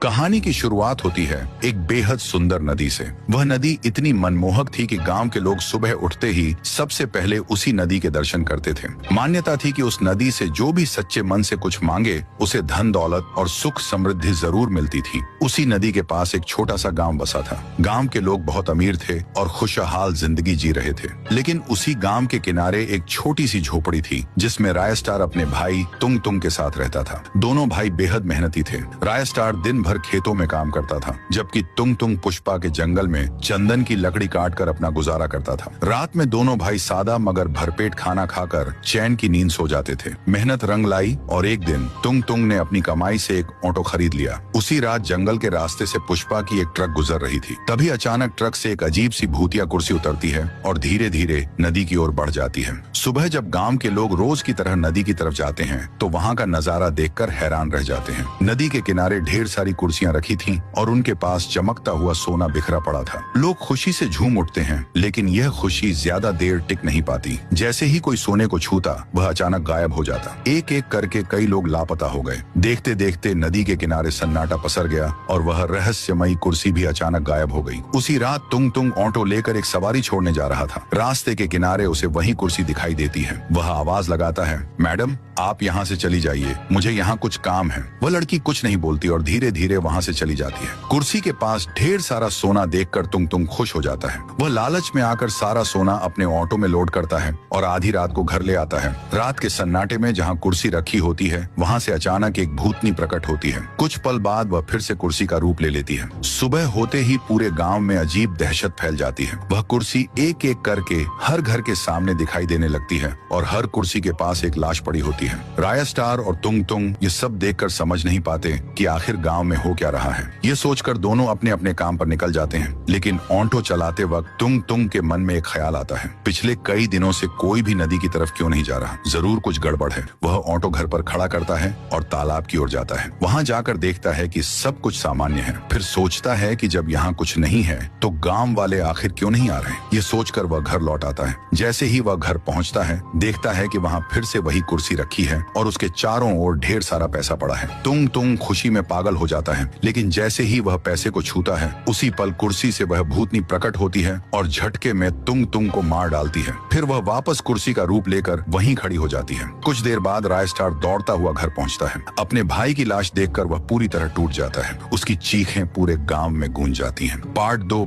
कहानी की शुरुआत होती है एक बेहद सुंदर नदी से। वह नदी इतनी मनमोहक थी कि गांव के लोग सुबह उठते ही सबसे पहले उसी नदी के दर्शन करते थे। मान्यता थी कि उस नदी से जो भी सच्चे मन से कुछ मांगे उसे धन दौलत और सुख समृद्धि जरूर मिलती थी। उसी नदी के पास एक छोटा सा गांव बसा था। गांव के लोग बहुत अमीर थे और खुशहाल जिंदगी जी रहे थे। लेकिन उसी गांव के किनारे एक छोटी सी झोपड़ी थी जिसमें राय स्टार अपने भाई तुंग तुंग के साथ रहता था। दोनों भाई बेहद मेहनती थे। राय स्टार दिन भर खेतों में काम करता था, जबकि तुंग तुंग पुष्पा के जंगल में चंदन की लकड़ी काट कर अपना गुजारा करता था। रात में दोनों भाई सादा मगर भरपेट खाना खाकर चैन की नींद सो जाते थे। मेहनत रंग लाई और एक दिन तुंग तुंग ने अपनी कमाई से एक ऑटो खरीद लिया। उसी रात जंगल के रास्ते से पुष्पा की एक ट्रक गुजर रही थी। तभी अचानक ट्रक से एक अजीब सी भूतिया कुर्सी उतरती है और धीरे धीरे नदी की ओर बढ़ जाती है। सुबह जब गांव के लोग रोज की तरह नदी की तरफ जाते हैं तो वहाँ का नजारा देखकर हैरान रह जाते हैं। नदी के किनारे ढेर सारी कुर्सियां रखी थीं और उनके पास चमकता हुआ सोना बिखरा पड़ा था। लोग खुशी से झूम उठते हैं, लेकिन यह खुशी ज्यादा देर टिक नहीं पाती। जैसे ही कोई सोने को छूता वह अचानक गायब हो जाता। एक एक करके कई लोग लापता हो गए। देखते देखते नदी के किनारे सन्नाटा पसर गया और वह रहस्यमयी कुर्सी भी अचानक गायब हो गई। उसी रात तुंग तुंग ऑटो लेकर एक सवारी छोड़ने जा रहा था। रास्ते के किनारे उसे वही कुर्सी दिखाई देती है। वह आवाज लगाता है, मैडम आप यहाँ से चली जाइए, मुझे यहाँ कुछ काम है। वह लड़की कुछ नहीं बोलती और धीरे धीरे वहाँ से चली जाती है। कुर्सी के पास ढेर सारा सोना देखकर तुंग तुंग खुश हो जाता है। वह लालच में आकर सारा सोना अपने ऑटो में लोड करता है और आधी रात को घर ले आता है। रात के सन्नाटे में जहाँ कुर्सी रखी होती है वहाँ से अचानक एक भूतनी प्रकट होती है। कुछ पल बाद वह फिर से कुर्सी का रूप ले लेती है। सुबह होते ही पूरे गाँव में अजीब दहशत फैल जाती है। वह कुर्सी एक एक करके हर घर के सामने दिखाई देने लगती है और हर कुर्सी के पास एक लाश पड़ी होती है। राय स्टार और तुंग तुंग ये सब देखकर समझ नहीं पाते कि आखिर गांव में हो क्या रहा है। ये सोचकर दोनों अपने अपने काम पर निकल जाते हैं। लेकिन ऑटो चलाते वक्त तुंग तुंग के मन में एक ख्याल आता है, पिछले कई दिनों से कोई भी नदी की तरफ क्यों नहीं जा रहा, जरूर कुछ गड़बड़ है। वह ऑटो घर पर खड़ा करता है और तालाब की ओर जाता है। वहाँ जाकर देखता है कि सब कुछ सामान्य है। फिर सोचता है कि जब यहाँ कुछ नहीं है तो गाँव वाले आखिर क्यों नहीं आ रहे। ये सोचकर वह घर लौट आता है। जैसे ही वह घर पहुँचता है देखता है कि वहाँ फिर से वही कुर्सी रखी है और उसके चारों ओर ढेर सारा पैसा पड़ा है। तुंग तुंग खुशी में पागल हो जाता है, लेकिन जैसे ही वह पैसे को छूता है उसी पल कुर्सी से वह भूतनी प्रकट होती है और झटके में तुंग तुंग को मार डालती है। फिर वह वापस कुर्सी का रूप लेकर वहीं खड़ी हो जाती है। कुछ देर बाद राय स्टार दौड़ता हुआ घर पहुंचता है। अपने भाई की लाश देखकर वह पूरी तरह टूट जाता है। उसकी चीखें पूरे गांव में गूंज जाती हैं। पार्ट 2